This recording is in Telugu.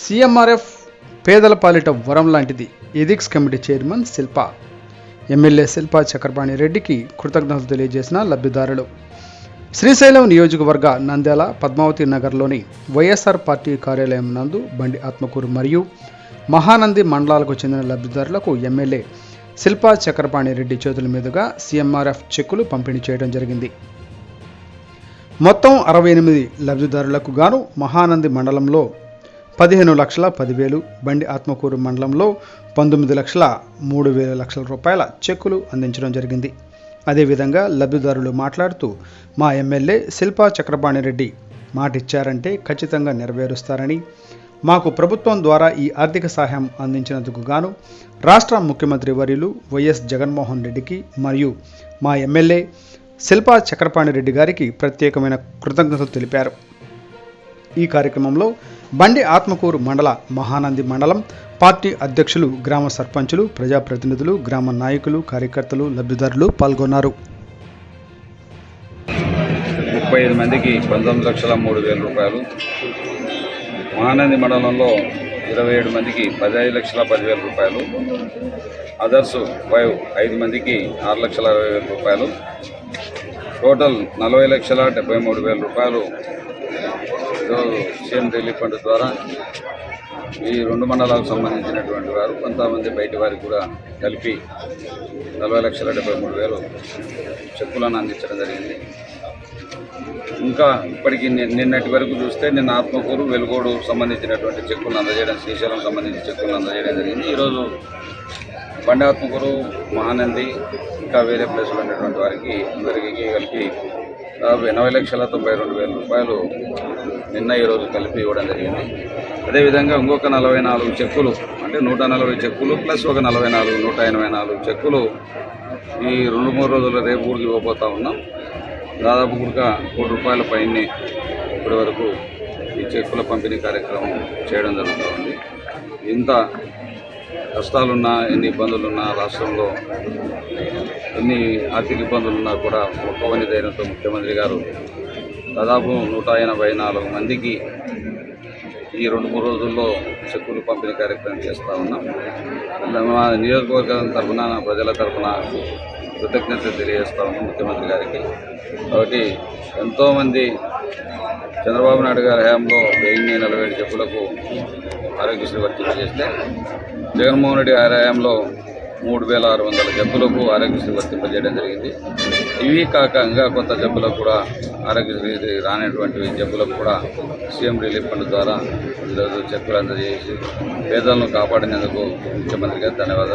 సీఎంఆర్ఎఫ్ పేదల పాలిట వరం లాంటిది. ఎథిక్స్ కమిటీ చైర్మన్ శిల్ప. ఎమ్మెల్యే శిల్పా చక్రపాణి రెడ్డికి కృతజ్ఞతలు తెలియజేసిన లబ్ధిదారులు. శ్రీశైలం నియోజకవర్గ నంద్యాల పద్మావతి నగర్లోని వైఎస్ఆర్ పార్టీ కార్యాలయం నందు బండి ఆత్మకూరు మరియు మహానంది మండలాలకు చెందిన లబ్ధిదారులకు ఎమ్మెల్యే శిల్పా చక్రపాణి రెడ్డి చేతుల మీదుగా సీఎంఆర్ఎఫ్ చెక్కులు పంపిణీ చేయడం జరిగింది. మొత్తం 68 లబ్ధిదారులకు గాను మహానంది మండలంలో 15,10,10,000, బండి ఆత్మకూరు మండలంలో 19,03,00,000 రూపాయల చెక్కులు అందించడం జరిగింది. అదేవిధంగా లబ్ధిదారులు మాట్లాడుతూ, మా ఎమ్మెల్యే శిల్పా చక్రపాణి రెడ్డి మాటిచ్చారంటే ఖచ్చితంగా నెరవేరుస్తారని, మాకు ప్రభుత్వం ద్వారా ఈ ఆర్థిక సహాయం అందించినందుకు గాను రాష్ట్ర ముఖ్యమంత్రి వర్యులు వైఎస్ జగన్మోహన్ రెడ్డికి మరియు మా ఎమ్మెల్యే శిల్పా చక్రపాణి రెడ్డి గారికి ప్రత్యేకమైన కృతజ్ఞతలు తెలిపారు. ఈ కార్యక్రమంలో బండి ఆత్మకూరు మండల, మహానంది మండలం పార్టీ అధ్యక్షులు, గ్రామ సర్పంచులు, ప్రజాప్రతినిధులు, గ్రామ నాయకులు, కార్యకర్తలు, లబ్ధిదారులు పాల్గొన్నారు. 35 మందికి 19,03,000 రూపాయలు, మహానంది మండలంలో 27 మందికి 15,10,000 రూపాయలు, అదర్స్ 5 మందికి 6,60,000 రూపాయలు, టోటల్ 40,73,000 రూపాయలు ఈరోజు సీఎం రిలీఫ్ ఫండ్ ద్వారా ఈ 2 మండలాలకు సంబంధించినటువంటి వారు, కొంతమంది బయటి వారికి కూడా కలిపి 40,73,000 చెక్కులను అందించడం జరిగింది. ఇంకా ఇప్పటికీ నిన్నటి వరకు చూస్తే నిన్న ఆత్మకూరు, వెలుగోడు సంబంధించినటువంటి చెక్కులను అందజేయడం, శ్రీశైలం సంబంధించిన చెక్కులను అందజేయడం జరిగింది. ఈరోజు బండి ఆత్మకూరు, మహానంది, ఇంకా వేరే ప్లేసులు ఉన్నటువంటి వారికి అందరికీ కలిపి 80,92,000 రూపాయలు నిన్న ఈరోజు కలిపి ఇవ్వడం జరిగింది. అదేవిధంగా ఇంకొక 44 చెక్కులు, అంటే 140 చెక్కులు ప్లస్ ఒక 44, 184 చెక్కులు ఈ 2-3 రోజుల్లో రేపు ఊరికి ఇవ్వబోతా ఉన్నాం. దాదాపు కూడా ₹1 కోటి పైనే ఇప్పటి వరకు ఈ చెక్కుల పంపిణీ కార్యక్రమం చేయడం జరుగుతూ ఉంది. ఇంత కష్టాలున్నా, ఎన్ని ఇబ్బందులున్నా, రాష్ట్రంలో ఎన్ని ఆర్థిక ఇబ్బందులున్నా కూడా మొక్కవని ధైర్యంతో ముఖ్యమంత్రి గారు దాదాపు 184 మందికి ఈ 2-3 రోజుల్లో చెక్కులు పంపిణీ కార్యక్రమం చేస్తూ ఉన్నాం. మా నియోజకవర్గం తరఫున, ప్రజల తరఫున కృతజ్ఞతలు తెలియజేస్తా ఉన్నాం ముఖ్యమంత్రి గారికి. కాబట్టి ఎంతోమంది చంద్రబాబు నాయుడు గారి హయాంలో 1047 చెక్కులకు ఆరోగ్యశ్రీ వర్తింపజేస్తే, జగన్మోహన్ రెడ్డి గారి హయాంలో 3,600 జబ్బులకు ఆరోగ్యశ్రీ వర్తింపజేయడం జరిగింది. ఇవి కాక ఇంకా కొంత జబ్బులకు కూడా, ఆరోగ్యశ్రీ రానటువంటి జబ్బులకు కూడా సీఎం రిలీఫ్ ఫండ్ ద్వారా ఈరోజు చెక్కులు అందజేసి పేదలను కాపాడినందుకు ముఖ్యమంత్రి గారు ధన్యవాదాలు.